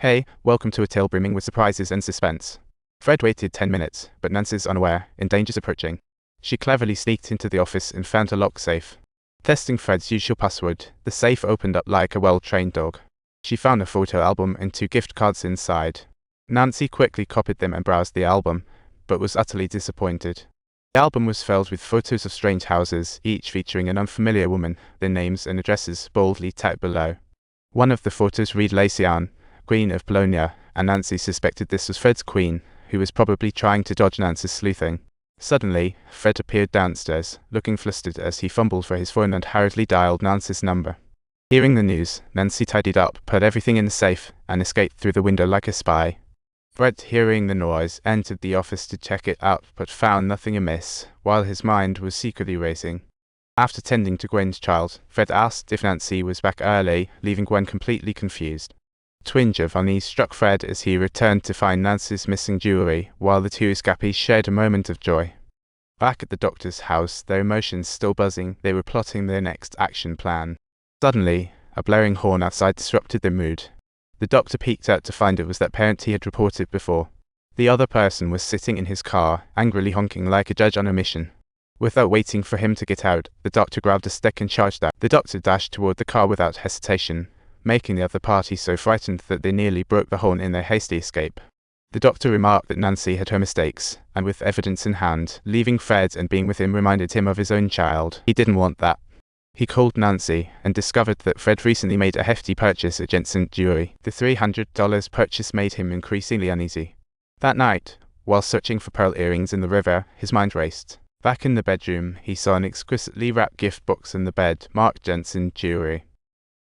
Hey, welcome to a tale brimming with surprises and suspense. Fred waited 10 minutes, but Nancy's unaware, and danger's approaching. She cleverly sneaked into the office and found a locked safe. Testing Fred's usual password, the safe opened up like a well-trained dog. She found a photo album and 2 gift cards inside. Nancy quickly copied them and browsed the album, but was utterly disappointed. The album was filled with photos of strange houses, each featuring an unfamiliar woman, their names and addresses boldly tagged below. One of the photos read Lacey Ann, Queen of Polonia, and Nancy suspected this was Fred's queen, who was probably trying to dodge Nancy's sleuthing. Suddenly, Fred appeared downstairs, looking flustered as he fumbled for his phone and hurriedly dialed Nancy's number. Hearing the news, Nancy tidied up, put everything in the safe, and escaped through the window like a spy. Fred, hearing the noise, entered the office to check it out but found nothing amiss, while his mind was secretly racing. After tending to Gwen's child, Fred asked if Nancy was back early, leaving Gwen completely confused. A twinge of unease struck Fred as he returned to find Nancy's missing jewelry, while the two escapees shared a moment of joy. Back at the doctor's house, their emotions still buzzing, they were plotting their next action plan. Suddenly, a blaring horn outside disrupted their mood. The doctor peeked out to find it was that parent he had reported before. The other person was sitting in his car, angrily honking like a judge on a mission. Without waiting for him to get out, the doctor grabbed a stick and charged out. The doctor dashed toward the car without hesitation, making the other party so frightened that they nearly broke the horn in their hasty escape. The doctor remarked that Nancy had her mistakes, and with evidence in hand, leaving Fred and being with him reminded him of his own child. He didn't want that. He called Nancy and discovered that Fred recently made a hefty purchase at Jensen Jewelry. The $300 purchase made him increasingly uneasy. That night, while searching for pearl earrings in the river, his mind raced. Back in the bedroom, he saw an exquisitely wrapped gift box in the bed, marked Jensen Jewelry.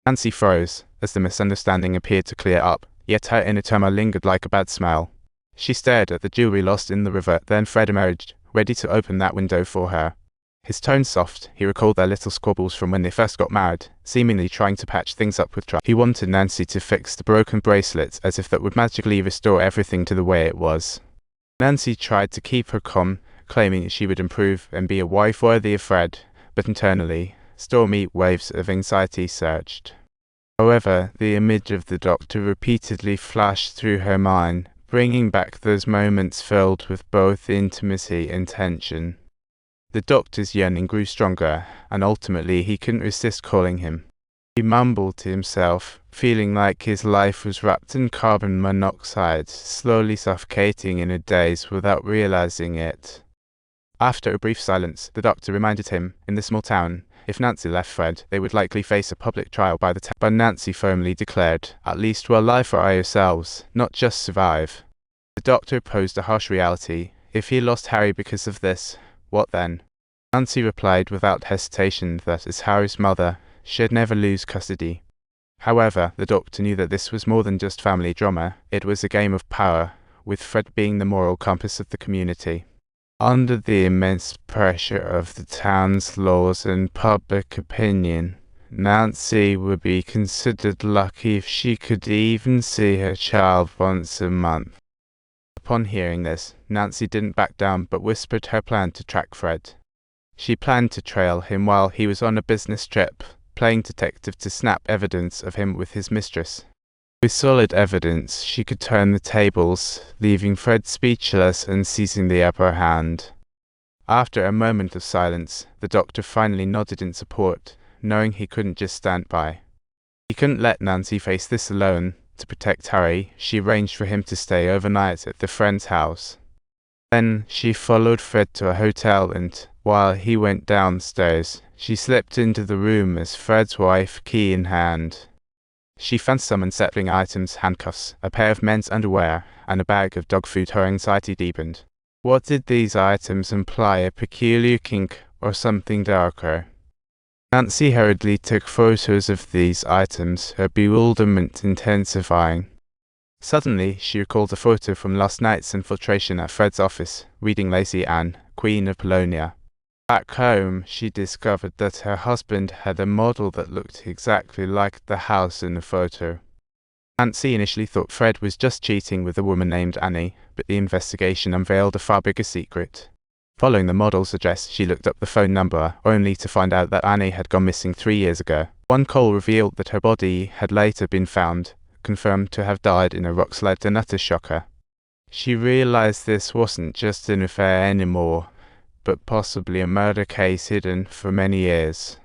Nancy froze, as the misunderstanding appeared to clear up, yet her inner turmoil lingered like a bad smell. She stared at the jewelry lost in the river, then Fred emerged, ready to open that window for her. His tone soft, he recalled their little squabbles from when they first got married, seemingly trying to patch things up with trust. He wanted Nancy to fix the broken bracelet as if that would magically restore everything to the way it was. Nancy tried to keep her calm, claiming she would improve and be a wife worthy of Fred, but internally, stormy waves of anxiety surged. However, the image of the doctor repeatedly flashed through her mind, bringing back those moments filled with both intimacy and tension. The doctor's yearning grew stronger, and ultimately he couldn't resist calling him. He mumbled to himself, feeling like his life was wrapped in carbon monoxide, slowly suffocating in a daze without realizing it. After a brief silence, the doctor reminded him, in the small town, if Nancy left Fred, they would likely face a public trial by the time. But Nancy firmly declared, at least we'll lie for ourselves, not just survive. The doctor posed a harsh reality. If he lost Harry because of this, what then? Nancy replied without hesitation that as Harry's mother, she'd never lose custody. However, the doctor knew that this was more than just family drama. It was a game of power, with Fred being the moral compass of the community. Under the immense pressure of the town's laws and public opinion, Nancy would be considered lucky if she could even see her child once a month. Upon hearing this, Nancy didn't back down but whispered her plan to track Fred. She planned to trail him while he was on a business trip, playing detective to snap evidence of him with his mistress. With solid evidence, she could turn the tables, leaving Fred speechless and seizing the upper hand. After a moment of silence, the doctor finally nodded in support, knowing he couldn't just stand by. He couldn't let Nancy face this alone. To protect Harry, she arranged for him to stay overnight at the friend's house. Then she followed Fred to a hotel and, while he went downstairs, she slipped into the room as Fred's wife, key in hand. She found some unsettling items: handcuffs, a pair of men's underwear, and a bag of dog food. Her anxiety deepened. What did these items imply? A peculiar kink or something darker? Nancy hurriedly took photos of these items, her bewilderment intensifying. Suddenly, she recalled a photo from last night's infiltration at Fred's office, reading Lacey Ann, Queen of Polonia. Back home, she discovered that her husband had a model that looked exactly like the house in the photo. Nancy initially thought Fred was just cheating with a woman named Annie, but the investigation unveiled a far bigger secret. Following the model's address, she looked up the phone number, only to find out that Annie had gone missing 3 years ago. One call revealed that her body had later been found, confirmed to have died in a rock slide and utter shocker. She realized this wasn't just an affair anymore, but possibly a murder case hidden for many years.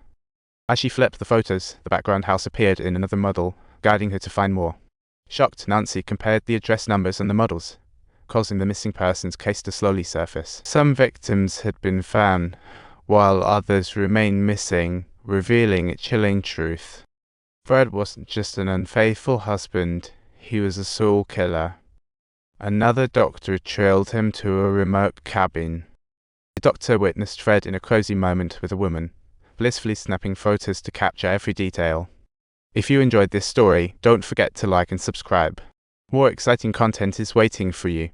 As she flipped the photos, the background house appeared in another model, guiding her to find more. Shocked, Nancy compared the address numbers and the models, causing the missing persons case to slowly surface. Some victims had been found, while others remained missing, revealing a chilling truth. Fred wasn't just an unfaithful husband, he was a soul killer. Another doctor trailed him to a remote cabin. The doctor witnessed Fred in a cozy moment with a woman, blissfully snapping photos to capture every detail. If you enjoyed this story, don't forget to like and subscribe. More exciting content is waiting for you.